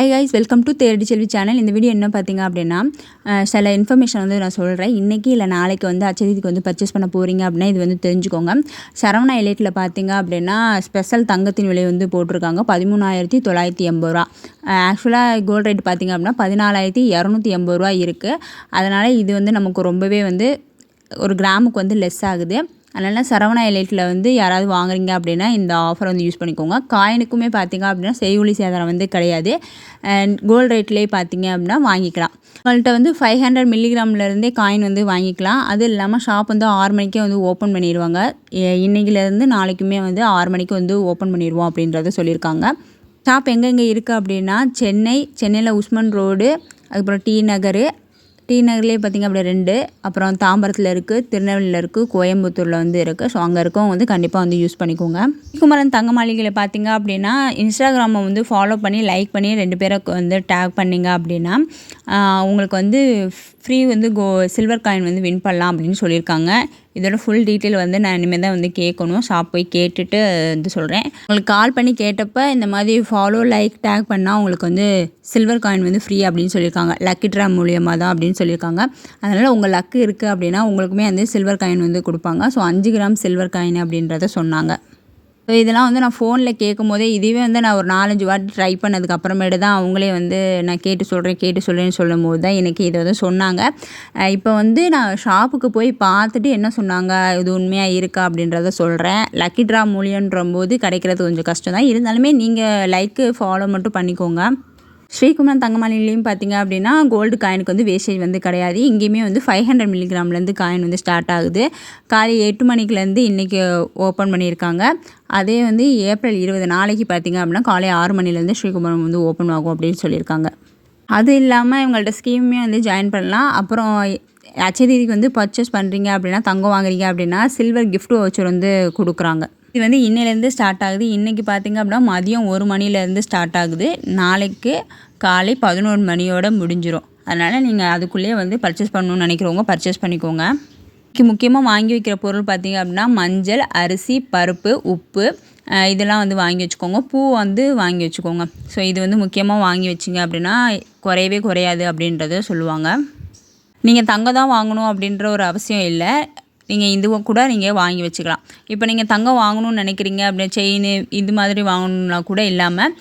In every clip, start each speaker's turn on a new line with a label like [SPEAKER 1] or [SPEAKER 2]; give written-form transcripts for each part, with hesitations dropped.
[SPEAKER 1] Hi guys, welcome to தேடி செல்வி channel. இந்த video என்ன பார்த்தீங்க அப்படின்னா, சில இன்ஃபர்மேஷன் வந்து நான் சொல்கிறேன். இன்றைக்கி இல்லை நாளைக்கு வந்து அச்சதீதிக்கு வந்து பர்ச்சேஸ் பண்ண போகிறீங்க அப்படின்னா இது வந்து தெரிஞ்சுக்கோங்க. சரவணா எலைட்டில் பார்த்தீங்க அப்படின்னா ஸ்பெஷல் தங்கத்தின் விலை வந்து போட்டிருக்காங்க 13,980 ரூபா. ஆக்சுவலாக கோல்டு ரேட் பார்த்திங்க அப்படின்னா 14,280 ரூபா இருக்குது. அதனால் இது வந்து நமக்கு ரொம்பவே வந்து ஒரு கிராமுக்கு வந்து லெஸ் ஆகுது. அதனால் சரவணா எலைட்டில் வந்து யாராவது வாங்குறீங்க அப்படின்னா இந்த ஆஃபர் வந்து யூஸ் பண்ணிக்கோங்க. காயினுக்குமே பார்த்திங்க அப்படின்னா செய்கூலி சேதாரம் வந்து கிடையாது. கோல்டு ரேட்லேயே பார்த்திங்க அப்படின்னா வாங்கிக்கலாம். உங்கள்கிட்ட வந்து 500 மில்லிகிராம்லேருந்தே காயின் வந்து வாங்கிக்கலாம். அது இல்லாமல் ஷாப் வந்து 6 மணிக்கே வந்து ஓப்பன் பண்ணிடுவாங்க. இன்றைக்கிலேருந்து நாளைக்குமே வந்து 6 மணிக்கு வந்து ஓப்பன் பண்ணிடுவோம் அப்படின்றத சொல்லியிருக்காங்க. ஷாப் எங்கெங்கே இருக்குது அப்படின்னா சென்னையில் உஸ்மான் ரோடு, அதுக்கப்புறம் டி நகர்லேயே பார்த்திங்க அப்படி 2, அப்புறம் தாம்பரத்தில் இருக்குது, திருநெல்வேலியில் இருக்குது, கோயம்புத்தூரில் வந்து இருக்குது. ஸோ அங்கே இருக்கவங்க வந்து கண்டிப்பாக வந்து யூஸ் பண்ணிக்கோங்க. குமரன் தங்க மாளிகையில் பார்த்திங்க அப்படின்னா இன்ஸ்டாகிராமை வந்து ஃபாலோ பண்ணி லைக் பண்ணி 2 பேரை வந்து டேக் பண்ணிங்க அப்படின்னா உங்களுக்கு வந்து ஃப்ரீ வந்து சில்வர் காயின் வந்து வின் பண்ணலாம் அப்படின்னு சொல்லியிருக்காங்க. இதோட ஃபுல் டீட்டெயில் வந்து நான் இனிமேல் தான் வந்து கேட்கணும். ஷாப் போய் கேட்டுட்டு வந்து சொல்கிறேன். உங்களுக்கு கால் பண்ணி கேட்டப்போ இந்த மாதிரி ஃபாலோ லைக் டேக் பண்ணால் உங்களுக்கு வந்து சில்வர் காயின் வந்து ஃப்ரீ அப்படின்னு சொல்லியிருக்காங்க. லக்கி ட்ரா மூலியமாக தான் அப்படின்னு சொல்லியிருக்காங்க. அதனால் உங்கள் லக்கு இருக்குது அப்படின்னா உங்களுக்குமே வந்து சில்வர் காயின் வந்து கொடுப்பாங்க. ஸோ 5 கிராம் சில்வர் காயின் அப்படின்றத சொன்னாங்க. ஸோ இதெல்லாம் வந்து நான் ஃபோனில் கேட்கும் போதே இதுவே வந்து நான் ஒரு 4-5 வாட்டி ட்ரை பண்ணதுக்கு அப்புறமேட்டு தான் அவங்களே வந்து நான் கேட்டு சொல்கிறேன்னு சொல்லும் போது தான் எனக்கு இதை வந்து சொன்னாங்க. இப்போ வந்து நான் ஷாப்புக்கு போய் பார்த்துட்டு என்ன சொன்னாங்க, இது உண்மையாக இருக்கா அப்படின்றத சொல்கிறேன். லக்கி ட்ரா மூலியன்றம்போது கிடைக்கிறது கொஞ்சம் கஷ்டம் தான். இருந்தாலுமே நீங்கள் லைக்கு ஃபாலோ மட்டும் பண்ணிக்கோங்க. ஸ்ரீகுமரன் தங்க மாளிகையிலையும் பார்த்திங்க அப்படின்னா கோல்டு காயினுக்கு வந்து வேஸ்டேஜ் வந்து கிடையாது. இங்கேயுமே வந்து 500 மில்லிகிராம்லேருந்து காயின் வந்து ஸ்டார்ட் ஆகுது. காலை 8 மணிக்குலேருந்து இன்றைக்கி ஓப்பன் பண்ணியிருக்காங்க. அதே வந்து ஏப்ரல் 20 நாளைக்கு பார்த்திங்க அப்படின்னா காலை 6 மணிலேருந்து ஸ்ரீகுமரன் வந்து ஓப்பன் ஆகும் அப்படின்னு சொல்லியிருக்காங்க. அது இல்லாமல் இவங்கள்ட்ட ஸ்கீமுமே வந்து ஜாயின் பண்ணலாம். அப்புறம் அச்சதீதிக்கு வந்து பர்ச்சேஸ் பண்ணுறீங்க அப்படின்னா தங்கம் வாங்குறீங்க அப்படின்னா சில்வர் கிஃப்ட் வவுச்சர் வந்து கொடுக்குறாங்க. இது வந்து இன்னையிலேருந்து ஸ்டார்ட் ஆகுது. இன்றைக்கி பார்த்திங்க அப்படின்னா மதியம் 1 மணிலேருந்து ஸ்டார்ட் ஆகுது. நாளைக்கு காலை 11 மணியோட முடிஞ்சிடும். அதனால் நீங்கள் அதுக்குள்ளேயே வந்து பர்ச்சேஸ் பண்ணணும்னு நினைக்கிறவங்க பர்ச்சேஸ் பண்ணிக்கோங்க. முக்கியமாக வாங்கி வைக்கிற பொருள் பார்த்திங்க அப்படின்னா மஞ்சள், அரிசி, பருப்பு, உப்பு இதெல்லாம் வந்து வாங்கி வச்சுக்கோங்க. பூ வந்து வாங்கி வச்சுக்கோங்க. ஸோ இது வந்து முக்கியமாக வாங்கி வச்சிங்க அப்படின்னா குறையவே குறையாது அப்படின்றத சொல்லுவாங்க. நீங்கள் தங்கம் தான் வாங்கணும் அப்படின்ற ஒரு அவசியம் இல்லை. நீங்கள் இதுவும் கூட நீங்கள் வாங்கி வச்சுக்கலாம். இப்போ நீங்கள் தங்கம் வாங்கணும்னு நினைக்கிறீங்க அப்படின்னா செயின் இது மாதிரி வாங்கணுன்னா கூட இல்லாமல்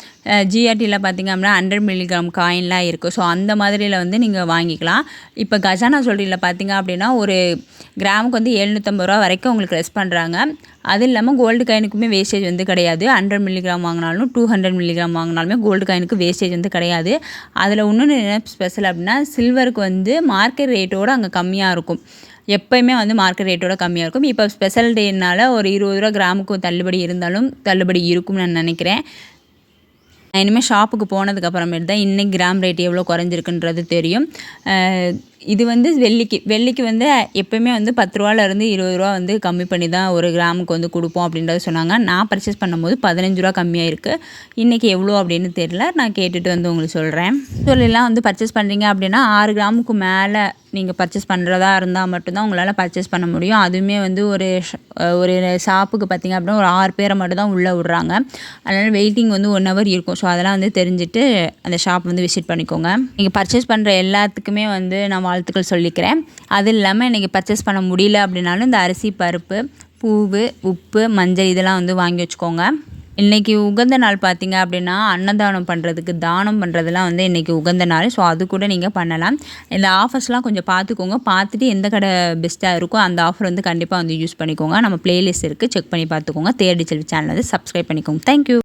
[SPEAKER 1] ஜிஆர்டியில் பார்த்திங்க அப்படின்னா 100 மில்லிகிராம் காயின்லாம் இருக்குது. ஸோ அந்த மாதிரியில் வந்து நீங்கள் வாங்கிக்கலாம். இப்போ கஜானா ஜுவல்லரியில் பார்த்திங்க அப்படின்னா ஒரு கிராமுக்கு வந்து 750 ரூபா வரைக்கும் உங்களுக்கு ரெஸ்ட் பண்ணுறாங்க. அது இல்லாமல் கோல்டு காயினுக்குமே வேஸ்டேஜ் வந்து கிடையாது. 100 மில்லிகிராம் வாங்கினாலும் 200 மில்லிகிராம் வாங்கினாலுமே கோல்டு காயினுக்கு வேஸ்டேஜ் வந்து கிடையாது. அதில் இன்னொன்று என்ன ஸ்பெஷல் அப்படின்னா சில்வருக்கு வந்து மார்க்கெட் ரேட்டோடு அங்கே கம்மியாக இருக்கும். எப்போயுமே வந்து மார்க்கெட் ரேட்டோட கம்மியாக இருக்கும். இப்போ ஸ்பெஷல் டேனால் ஒரு 20 ரூபா கிராமுக்கு தள்ளுபடி இருந்தாலும் தள்ளுபடி இருக்கும்னு நான் நினைக்கிறேன். நான் இனிமேல் ஷாப்புக்கு போனதுக்கப்புறமேட்டு தான் இன்றைக்கி கிராம் ரேட் எவ்வளோ குறைஞ்சிருக்குன்றது தெரியும். இது வந்து வெள்ளிக்கு வந்து எப்போயுமே வந்து 10 ரூபாலேருந்து 20 ரூபா வந்து கம்மி பண்ணி தான் ஒரு கிராமுக்கு வந்து கொடுப்போம் அப்படின்றத சொன்னாங்க. நான் பர்ச்சேஸ் பண்ணும்போது 15 ரூபா கம்மியாக இருக்குது. இன்றைக்கி எவ்வளோ அப்படின்னு தெரியல. நான் கேட்டுட்டு வந்து உங்களுக்கு சொல்கிறேன். சொல்லலாம் வந்து பர்ச்சேஸ் பண்ணுறீங்க அப்படின்னா 6 கிராமுக்கு மேலே நீங்கள் பர்ச்சேஸ் பண்ணுறதா இருந்தால் மட்டும்தான் உங்களால் பர்ச்சேஸ் பண்ண முடியும். அதுவுமே வந்து ஒரு ஷாப்புக்கு பார்த்திங்க அப்படின்னா ஒரு 6 பேரை மட்டும் தான் உள்ளே விட்றாங்க. அதனால் வெயிட்டிங் வந்து 1 ஹவர் இருக்கும். ஸோ அதெல்லாம் வந்து தெரிஞ்சுட்டு அந்த ஷாப் வந்து விசிட் பண்ணிக்கோங்க. நீங்கள் பர்ச்சேஸ் பண்ணுற எல்லாத்துக்குமே வந்து நான் வாழ்த்துக்கள் சொல்லிக்கிறேன். அது இல்லாமல் இன்றைக்கி பர்ச்சேஸ் பண்ண முடியல அப்படின்னாலும் இந்த அரிசி, பருப்பு, பூவு, உப்பு, மஞ்சள் இதெல்லாம் வந்து வாங்கி வச்சுக்கோங்க. இன்றைக்கி உகந்த நாள் பார்த்திங்க அப்படின்னா அன்னதானம் பண்ணுறதுக்கு தானம் பண்ணுறதுலாம் வந்து இன்றைக்கி உகந்த நாள். ஸோ அது கூட நீங்கள் பண்ணலாம். இந்த ஆஃபர்ஸ்லாம் கொஞ்சம் பார்த்துக்கோங்க. பார்த்துட்டு எந்த கடை பெஸ்ட்டாக இருக்கோ அந்த ஆஃபர் வந்து கண்டிப்பாக வந்து யூஸ் பண்ணிக்கோங்க. நம்ம ப்ளேலிஸ்ட் இருக்குது, செக் பண்ணி பார்த்துக்கோங்க. தேடி செல்வி சேனல் வந்து சப்ஸ்கிரைப் பண்ணிக்கோங்க. தேங்க்யூ.